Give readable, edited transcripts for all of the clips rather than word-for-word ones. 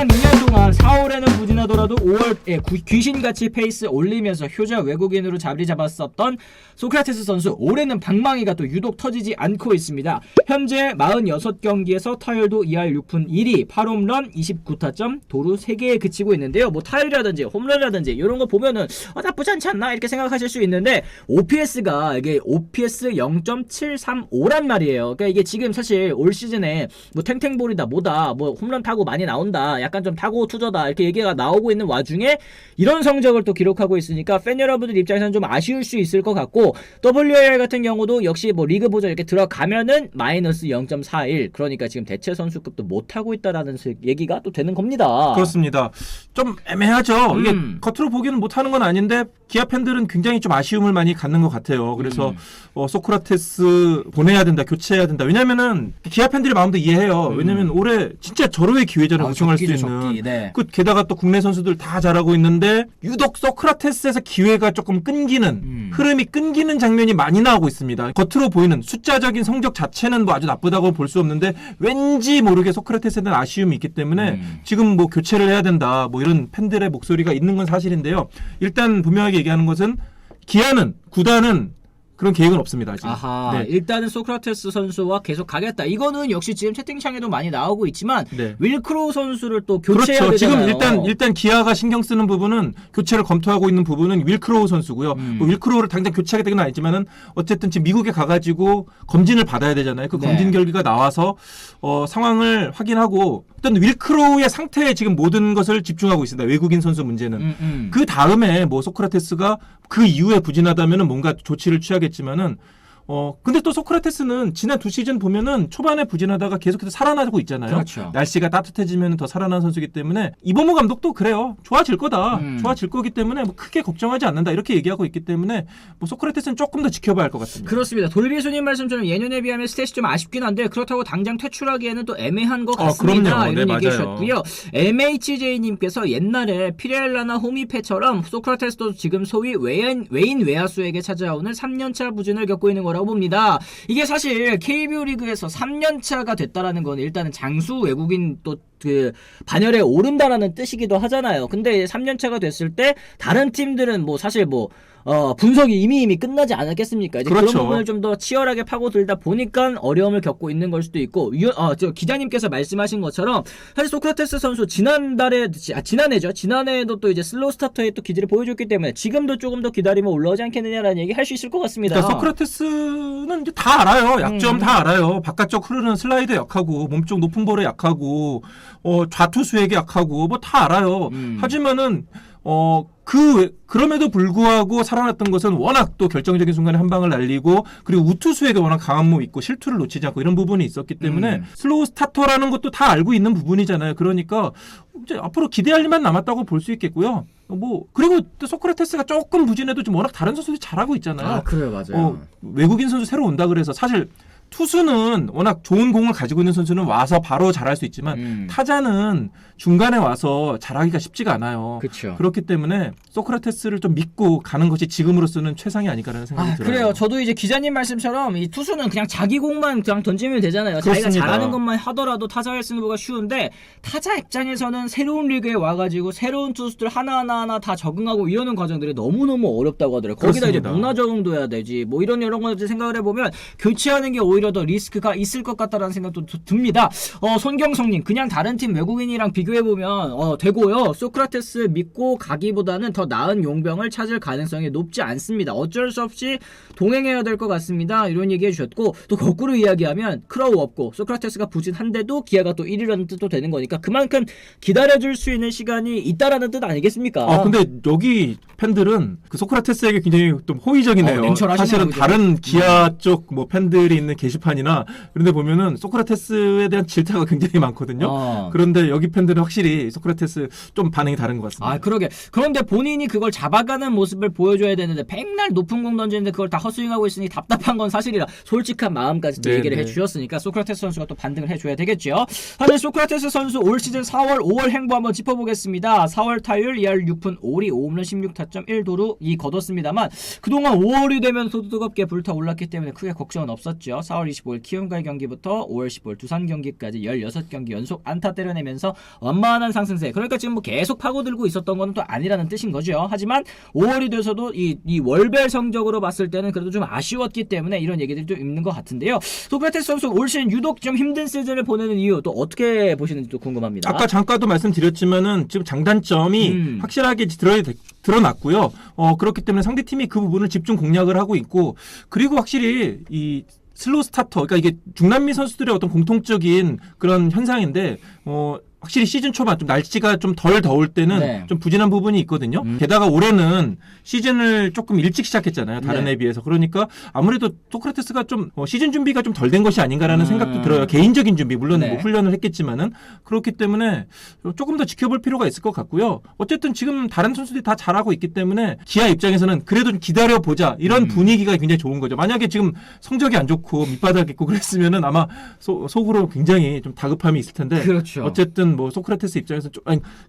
지난 2년 동안 4월에는 부진하더라도 5월에 귀신같이 페이스 올리면서 효자 외국인으로 자리 잡았었던 소크라테스 선수, 올해는 방망이가 또 유독 터지지 않고 있습니다. 현재 46경기에서 타율도 2할 6푼 1위, 8홈런 29타점, 도루 3개에 그치고 있는데요. 뭐 타율이라든지 홈런이라든지 이런 거 보면은 나쁘지 않지 않나 이렇게 생각하실 수 있는데, OPS가 이게 OPS 0.735란 말이에요. 그러니까 이게 지금 사실 올 시즌에 뭐 탱탱볼이다 뭐다 뭐 홈런 타고 많이 나온다, 약간 좀 타고 투저다 이렇게 얘기가 나오고 있는 와중에 이런 성적을 또 기록하고 있으니까 팬 여러분들 입장에서는 좀 아쉬울 수 있을 것 같고, WAR 같은 경우도 역시 뭐 리그 보조 이렇게 들어가면은 마이너스 0.41, 그러니까 지금 대체 선수급도 못 하고 있다라는 얘기가 또 되는 겁니다. 그렇습니다. 좀 애매하죠. 이게 겉으로 보기는 못하는 건 아닌데 기아 팬들은 굉장히 좀 아쉬움을 많이 갖는 것 같아요. 그래서 소크라테스 보내야 된다, 교체해야 된다. 왜냐면은 기아 팬들의 마음도 이해해요. 왜냐면 올해 진짜 절호의 기회잖아요. 우승할 수 있는. 네. 게다가 또 국내 선수들 다 잘하고 있는데 유독 소크라테스에서 기회가 조금 끊기는, 흐름이 끊기는 장면이 많이 나오고 있습니다. 겉으로 보이는 숫자적인 성적 자체는 뭐 아주 나쁘다고 볼 수 없는데 왠지 모르게 소크라테스에 대한 아쉬움이 있기 때문에 지금 뭐 교체를 해야 된다, 뭐 이런 팬들의 목소리가 있는 건 사실인데요. 일단 분명하게 얘기하는 것은 기아는, 구단은 그런 계획은 없습니다. 지금. 아하, 네. 일단은 소크라테스 선수와 계속 가겠다. 이거는 역시 지금 채팅창에도 많이 나오고 있지만 네. 윌크로우 선수를 또 교체해야 그렇죠. 되잖아요. 지금 일단 기아가 신경 쓰는 부분은, 교체를 검토하고 있는 부분은 윌크로우 선수고요. 뭐 윌크로우를 당장 교체하게 되는 건 아니지만은 어쨌든 지금 미국에 가가지고 검진을 받아야 되잖아요. 그 검진 결과가 나와서 상황을 확인하고 일단 윌크로우의 상태에 지금 모든 것을 집중하고 있습니다. 외국인 선수 문제는. 그 다음에 뭐 소크라테스가 그 이후에 부진하다면은 뭔가 조치를 취하겠지만은 근데 또 소크라테스는 지난 2시즌 보면은 초반에 부진하다가 계속해서 살아나고 있잖아요. 그렇죠. 날씨가 따뜻해지면 더 살아나는 선수이기 때문에 이범호 감독도 그래요. 좋아질 거다. 좋아질 거기 때문에 뭐 크게 걱정하지 않는다, 이렇게 얘기하고 있기 때문에 뭐 소크라테스는 조금 더 지켜봐야 할 것 같습니다. 그렇습니다. 돌비수님 말씀처럼 예년에 비하면 스탯이 좀 아쉽긴 한데 그렇다고 당장 퇴출하기에는 또 애매한 것 같습니다. 그럼요. 이런 네, 얘기 맞아요. 해주셨고요. MHJ님께서 옛날에 피렐라나 호미페처럼 소크라테스도 지금 소위 외인 외야수에게 찾아오는 3년차 부진을 겪고 있는 거라고 봅니다. 이게 사실 KBO 리그에서 3년차가 됐다라는 건 일단은 장수 외국인 또 그 반열에 오른다라는 뜻이기도 하잖아요. 근데 3년차가 됐을 때 다른 팀들은 뭐 사실 뭐 분석이 이미 끝나지 않았겠습니까? 이제 그렇죠. 그런 부분을 좀 더 치열하게 파고들다 보니까 어려움을 겪고 있는 걸 수도 있고, 저 기자님께서 말씀하신 것처럼 사실 소크라테스 선수 지난해에도 또 이제 슬로우 스타터의 또 기질을 보여줬기 때문에 지금도 조금 더 기다리면 올라오지 않겠느냐라는 얘기 할 수 있을 것 같습니다. 그러니까 소크라테스는 이제 다 알아요. 약점 다 알아요. 바깥쪽 흐르는 슬라이드 약하고, 몸쪽 높은 볼에 약하고, 좌투수에게 약하고, 뭐 다 알아요. 하지만은 그럼에도 불구하고 살아났던 것은 워낙 또 결정적인 순간에 한 방을 날리고, 그리고 우투수에게 워낙 강한 몸이 있고 실투를 놓치지 않고 이런 부분이 있었기 때문에 슬로우 스타터라는 것도 다 알고 있는 부분이잖아요. 그러니까 이제 앞으로 기대할 일만 남았다고 볼 수 있겠고요. 그리고 또 소크라테스가 조금 부진해도 좀 워낙 다른 선수들이 잘하고 있잖아요. 아, 그래요, 맞아요. 외국인 선수 새로 온다 그래서 사실 투수는 워낙 좋은 공을 가지고 있는 선수는 와서 바로 잘할 수 있지만 타자는 중간에 와서 잘하기가 쉽지가 않아요. 그렇죠. 그렇기 때문에 소크라테스를 좀 믿고 가는 것이 지금으로서는 최상이 아닐까라는 생각이 들어요. 그래요. 저도 이제 기자님 말씀처럼 이 투수는 그냥 자기 공만 그냥 던지면 되잖아요. 그렇습니다. 자기가 잘하는 것만 하더라도 타자에 쓰는 거가 쉬운데, 타자 입장에서는 새로운 리그에 와가지고 새로운 투수들 하나하나 다 적응하고 이러는 과정들이 너무너무 어렵다고 하더라고요. 거기다 그렇습니다. 이제 문화 적응도 해야 되지, 뭐 이런 여러 가지 생각을 해보면 교체하는 게 오히려 더 리스크가 있을 것 같다라는 생각도 듭니다. 손경성님, 그냥 다른 팀 외국인이랑 비교해보면 되고요. 소크라테스 믿고 가기보다는 더 나은 용병을 찾을 가능성이 높지 않습니다. 어쩔 수 없이 동행해야 될 것 같습니다. 이런 얘기 해주셨고, 또 거꾸로 이야기하면 크로우 없고 소크라테스가 부진한데도 기아가 또 1위라는 뜻도 되는 거니까 그만큼 기다려줄 수 있는 시간이 있다라는 뜻 아니겠습니까? 근데 여기 팬들은 그 소크라테스에게 굉장히 좀 호의적이네요. 냉철하시네요, 사실은 그죠? 다른 기아 쪽 뭐 팬들이 있는 게시판이나 그런 데 보면은 소크라테스에 대한 질타가 굉장히 많거든요. 그런데 여기 팬들은 확실히 소크라테스 좀 반응이 다른 것 같습니다. 그러게. 그런데 본인이 그걸 잡아가는 모습을 보여줘야 되는데 맨날 높은 공 던지는데 그걸 다 헛스윙하고 있으니 답답한 건 사실이라 솔직한 마음까지 또 얘기를 해주셨으니까 소크라테스 선수가 또 반등을 해줘야 되겠죠. 사실 소크라테스 선수 올 시즌 4월, 5월 행보 한번 짚어보겠습니다. 4월 타율 2할 6푼 5리 5홈런 16타점 1도루 2 거뒀습니다만 그동안 5월이 되면 더 뜨겁게 불타올랐기 때문에 크게 걱정은 없었죠. 4월 4월 25일 키움과의 경기부터 5월 15일 두산 경기까지 16경기 연속 안타 때려내면서 완만한 상승세. 그러니까 지금 뭐 계속 파고들고 있었던 건 또 아니라는 뜻인 거죠. 하지만 5월이 돼서도 이 월별 성적으로 봤을 때는 그래도 좀 아쉬웠기 때문에 이런 얘기들이 좀 있는 것 같은데요. 소크라테스 선수 올 시즌 유독 좀 힘든 시즌을 보내는 이유 또 어떻게 보시는지 또 궁금합니다. 아까 잠깐도 말씀드렸지만은 지금 장단점이 확실하게 드러났고요. 그렇기 때문에 상대팀이 그 부분을 집중 공략을 하고 있고, 그리고 확실히 이 슬로우 스타터, 그러니까 이게 중남미 선수들의 어떤 공통적인 그런 현상인데, 확실히 시즌 초반 좀 날씨가 좀 덜 더울 때는 네. 좀 부진한 부분이 있거든요. 게다가 올해는 시즌을 조금 일찍 시작했잖아요. 다른 네. 해에 비해서. 그러니까 아무래도 소크라테스가 좀 시즌 준비가 좀 덜 된 것이 아닌가라는 생각도 들어요. 개인적인 준비, 물론 네. 뭐 훈련을 했겠지만은 그렇기 때문에 조금 더 지켜볼 필요가 있을 것 같고요. 어쨌든 지금 다른 선수들이 다 잘하고 있기 때문에 기아 입장에서는 그래도 좀 기다려보자, 이런 분위기가 굉장히 좋은 거죠. 만약에 지금 성적이 안 좋고 밑바닥 있고 그랬으면은 아마 속으로 굉장히 좀 다급함이 있을 텐데, 그렇죠. 어쨌든 뭐 소크라테스 입장에서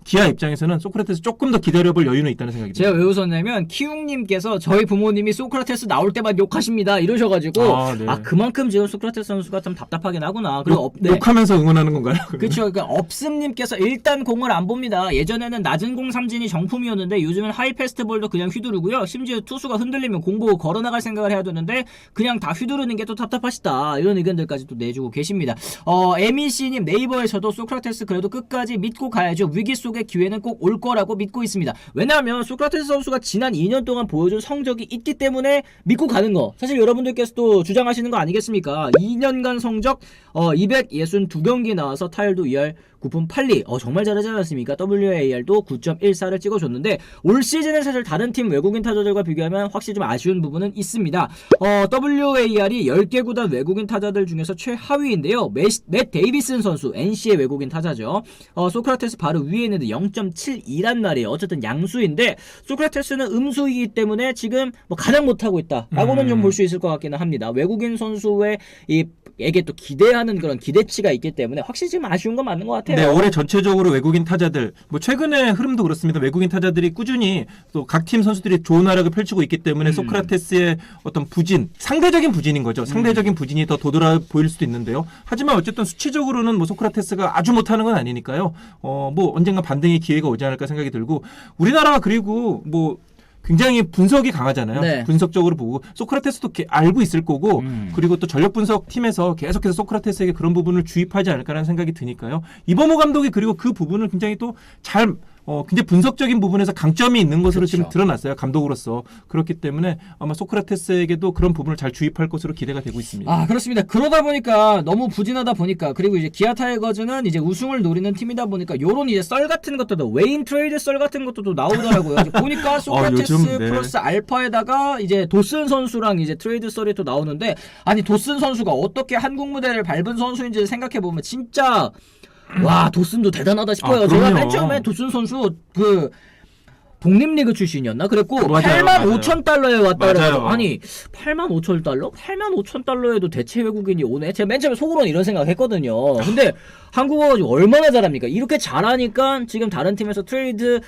기아 입장에서는 소크라테스 조금 더 기다려볼 여유는 있다는 생각이 듭니다. 제가 왜 웃었냐면 키웅님께서 저희 부모님이 소크라테스 나올 때만 욕하십니다 이러셔가지고 네. 그만큼 지금 소크라테스 선수가 좀 답답하긴 하구나. 그리고 욕하면서 응원하는 건가요? 그렇죠. 그러니까 업스님께서 일단 공을 안 봅니다. 예전에는 낮은 공 삼진이 정품이었는데 요즘은 하이 패스트볼도 그냥 휘두르고요. 심지어 투수가 흔들리면 공 보고 걸어나갈 생각을 해야 되는데 그냥 다 휘두르는 게 또 답답하시다. 이런 의견들까지 또 내주고 계십니다. 에미씨님 네이버에서도 소크라테스 그래도 끝까지 믿고 가야죠. 위기 속의 기회는 꼭 올 거라고 믿고 있습니다. 왜냐하면 소크라테스 선수가 지난 2년 동안 보여준 성적이 있기 때문에 믿고 가는 거. 사실 여러분들께서도 주장하시는 거 아니겠습니까? 2년간 성적 262경기 나와서 타율도 2할 9분 8리. 정말 잘하지 않았습니까? WAR도 9.14를 찍어줬는데 올 시즌은 사실 다른 팀 외국인 타자들과 비교하면 확실히 좀 아쉬운 부분은 있습니다. WAR이 10개 구단 외국인 타자들 중에서 최하위인데요. 맷 데이비슨 선수 NC의 외국인 타자죠. 소크라테스 바로 위에 있는데 0.72란 말이에요. 어쨌든 양수인데 소크라테스는 음수이기 때문에 지금 뭐 가장 못하고 있다라고는 좀 볼 수 있을 것 같기는 합니다. 외국인 선수의 에게 또 기대하는 그런 기대치가 있기 때문에 확실히 지금 아쉬운 건 맞는 것 같아요. 네, 올해 전체적으로 외국인 타자들, 뭐 최근의 흐름도 그렇습니다. 외국인 타자들이 꾸준히 또 각 팀 선수들이 좋은 활약을 펼치고 있기 때문에 소크라테스의 어떤 부진, 상대적인 부진인 거죠. 상대적인 부진이 더 도드라 보일 수도 있는데요. 하지만 어쨌든 수치적으로는 뭐 소크라테스가 아주 못하는 건 아니니까요. 뭐 언젠가 반등의 기회가 오지 않을까 생각이 들고, 우리나라가 그리고 뭐 굉장히 분석이 강하잖아요. 네. 분석적으로 보고 소크라테스도 알고 있을 거고, 그리고 또 전력 분석 팀에서 계속해서 소크라테스에게 그런 부분을 주입하지 않을까라는 생각이 드니까요. 이범호 감독이 그리고 그 부분을 굉장히 또 잘 굉장히 분석적인 부분에서 강점이 있는 것으로 그렇죠. 지금 드러났어요. 감독으로서. 그렇기 때문에 아마 소크라테스에게도 그런 부분을 잘 주입할 것으로 기대가 되고 있습니다. 그렇습니다. 그러다 보니까 너무 부진하다 보니까, 그리고 이제 기아 타이거즈는 이제 우승을 노리는 팀이다 보니까 요런 이제 썰 같은 것들도, 웨인 트레이드 썰 같은 것도 나오더라고요. 이제 보니까 소크라테스 요즘, 네. 플러스 알파에다가 이제 도슨 선수랑 이제 트레이드 썰이 또 나오는데, 아니 도슨 선수가 어떻게 한국 무대를 밟은 선수인지 생각해 보면 진짜 와, 도슨도 대단하다 싶어요. 제가 그럼요. 맨 처음에 도슨 선수 독립리그 출신이었나? 그랬고 맞아요, 85,000달러에 왔다 맞아요. 그래가지고, 아니 85,000달러? 85,000달러에도 대체 외국인이 오네? 제가 맨 처음에 속으로는 이런 생각했거든요. 근데 한국어가 지금 얼마나 잘합니까? 이렇게 잘하니까 지금 다른 팀에서 트레이드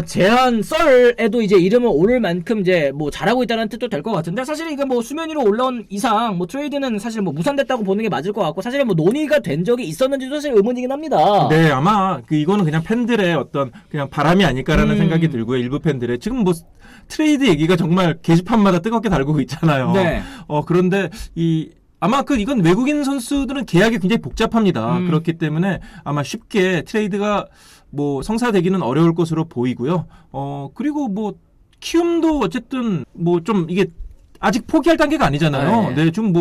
제한 썰에도 이제 이름을 오를 만큼 이제 뭐 잘하고 있다는 뜻도 될 것 같은데, 사실 이게 뭐 수면 위로 올라온 이상 뭐 트레이드는 사실 뭐 무산됐다고 보는 게 맞을 것 같고, 사실 뭐 논의가 된 적이 있었는지도 사실 의문이긴 합니다. 네, 아마 이거는 그냥 팬들의 어떤 그냥 바람이 아닐까라는 생각이 들고요. 일부 팬들의 지금 뭐 트레이드 얘기가 정말 게시판마다 뜨겁게 달구고 있잖아요. 네. 그런데 아마 이건 외국인 선수들은 계약이 굉장히 복잡합니다. 그렇기 때문에 아마 쉽게 트레이드가 뭐 성사되기는 어려울 것으로 보이고요. 그리고 뭐 키움도 어쨌든 뭐 좀 이게 아직 포기할 단계가 아니잖아요. 네, 좀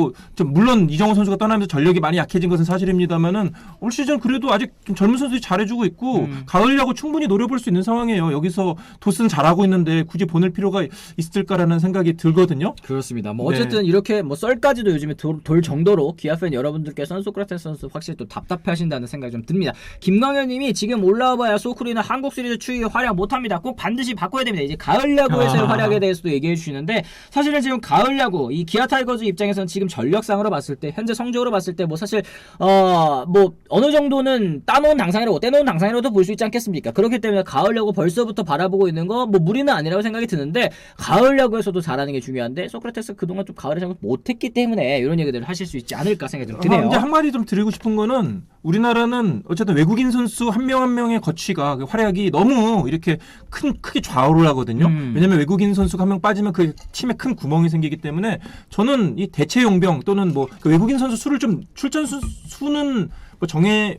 물론 이정우 선수가 떠나면서 전력이 많이 약해진 것은 사실입니다만은 올 시즌 그래도 아직 좀 젊은 선수들이 잘해주고 있고 가을 야구 충분히 노려볼 수 있는 상황이에요. 여기서 도스는 잘하고 있는데 굳이 보낼 필요가 있을까라는 생각이 들거든요. 그렇습니다. 뭐 어쨌든 이렇게 뭐 썰까지도 요즘에 돌 정도로 기아 팬 여러분들께서는 소크라테스 선수 확실히 또 답답해하신다는 생각이 좀 듭니다. 김광현님이 지금 올라와봐야 소크리는 한국 시리즈 추위에 활약 못합니다. 꼭 반드시 바꿔야 됩니다. 이제 가을 야구에서의 활약에 대해서도 얘기해 주시는데, 사실은 지금 가을 야구 이 기아 타이거즈 입장에서는 지금 전력상으로 봤을 때 현재 성적으로 봤을 때 뭐 사실 뭐 어느 정도는 따놓은 당상이라고 떼놓은 당상이라도 볼 수 있지 않겠습니까? 그렇기 때문에 가을 야구 벌써부터 바라보고 있는 거 뭐 무리는 아니라고 생각이 드는데 가을 야구에서도 잘하는 게 중요한데 소크라테스 그동안 좀 가을 야구 못했기 때문에 이런 얘기들을 하실 수 있지 않을까 생각이 좀 드네요. 이제 한마디 좀 드리고 싶은 거는 우리나라는 어쨌든 외국인 선수 한 명 한 명의 거취가 그 활약이 너무 이렇게 크게 좌우를 하거든요. 왜냐하면 외국인 선수가 한 명 빠지면 그 팀에 큰 구멍이 생기기 때문에 저는 이 대체 용병 또는 뭐 그 외국인 선수 수를 좀 출전 수는 뭐 정해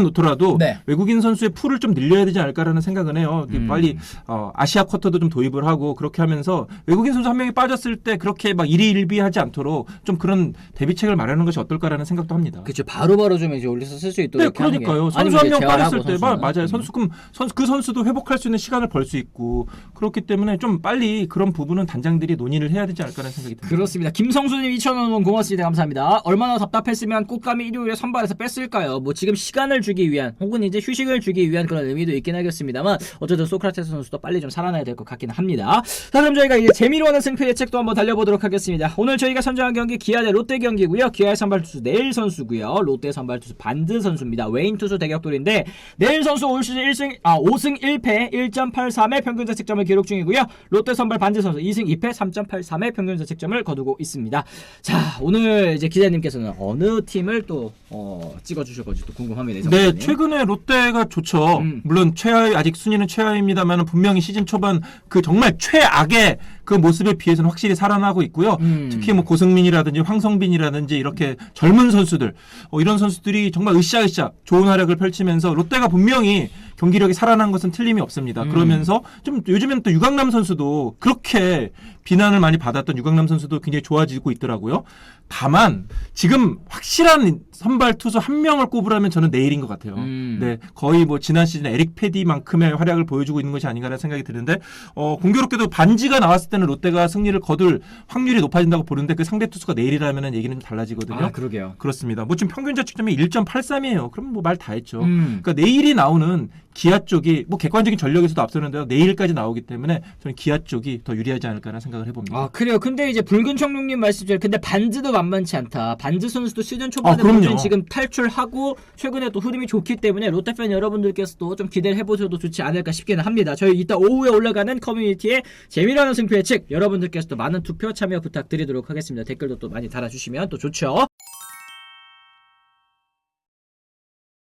놓더라도 네. 외국인 선수의 풀을 좀 늘려야 되지 않을까라는 생각은 해요. 빨리 아시아 쿼터도 좀 도입을 하고 그렇게 하면서 외국인 선수 한 명이 빠졌을 때 그렇게 막 일희일비하지 않도록 좀 그런 대비책을 마련하는 것이 어떨까라는 생각도 합니다. 그렇죠. 바로바로 좀 이제 올려서 쓸 수 있도록. 네, 그러니까요. 선수 한 명 빠졌을 때 맞아요. 그 선수도 회복할 수 있는 시간을 벌 수 있고 그렇기 때문에 좀 빨리 그런 부분은 단장들이 논의를 해야 되지 않을까라는 생각이 듭니다. 그렇습니다. 김성수님 2,000원 고맙습니다. 감사합니다. 얼마나 답답했으면 꽃감이 일요일에 선발해서 뺐을까요? 뭐 지금 시간을 주기 위한 혹은 이제 휴식을 주기 위한 그런 의미도 있긴 하겠습니다만 어쨌든 소크라테스 선수도 빨리 좀 살아나야 될 것 같긴 합니다. 자, 그럼 저희가 이제 재미로 하는 승패 예측도 한번 달려보도록 하겠습니다. 오늘 저희가 선정한 경기 기아 대 롯데 경기고요. 기아의 선발 투수 네일 선수고요. 롯데 선발 투수 반드 선수입니다. 외인 투수 대격돌인데 네일 선수 올 시즌 5승 1패 1.83의 평균 자책점을 기록 중이고요. 롯데 선발 반드 선수 2승 2패 3.83의 평균 자책점을 거두고 있습니다. 자, 오늘 이제 기자님께서는 어느 팀을 또 찍어주실 건지 또 궁금합니다. 네, 최근에 롯데가 좋죠. 물론 최하위 아직 순위는 최하위입니다만 분명히 시즌 초반 그 정말 최악의 그 모습에 비해서는 확실히 살아나고 있고요. 특히 뭐 고승민이라든지 황성빈이라든지 이렇게 젊은 선수들 이런 선수들이 정말 으쌰으쌰 좋은 활약을 펼치면서 롯데가 분명히 경기력이 살아난 것은 틀림이 없습니다. 그러면서 좀 요즘엔 또 유강남 선수도 그렇게 비난을 많이 받았던 유강남 선수도 굉장히 좋아지고 있더라고요. 다만 지금 확실한 선발 투수 한 명을 꼽으라면 저는 내일인 것 같아요. 네, 거의 뭐 지난 시즌 에릭 패디만큼의 활약을 보여주고 있는 것이 아닌가라는 생각이 드는데 공교롭게도 반지가 나왔을 때는 롯데가 승리를 거둘 확률이 높아진다고 보는데 그 상대 투수가 내일이라면 얘기는 좀 달라지거든요. 아, 그러게요. 그렇습니다. 뭐 지금 평균 자책점이 1.83이에요. 그럼 뭐 말 다 했죠. 그러니까 내일이 나오는 기아 쪽이 뭐 객관적인 전력에서도 앞서는데요. 내일까지 나오기 때문에 저는 기아 쪽이 더 유리하지 않을까라는 생각을 해봅니다. 아, 그래요. 근데 이제 붉은 청룡님 말씀대로 근데 반즈도 만만치 않다. 반즈 선수도 시즌 초반에 지금 탈출하고 최근에 또 흐름이 좋기 때문에 롯데팬 여러분들께서도 좀 기대를 해보셔도 좋지 않을까 싶기는 합니다. 저희 이따 오후에 올라가는 커뮤니티에 재미라는 승패 예측 여러분들께서도 많은 투표 참여 부탁드리도록 하겠습니다. 댓글도 또 많이 달아주시면 또 좋죠.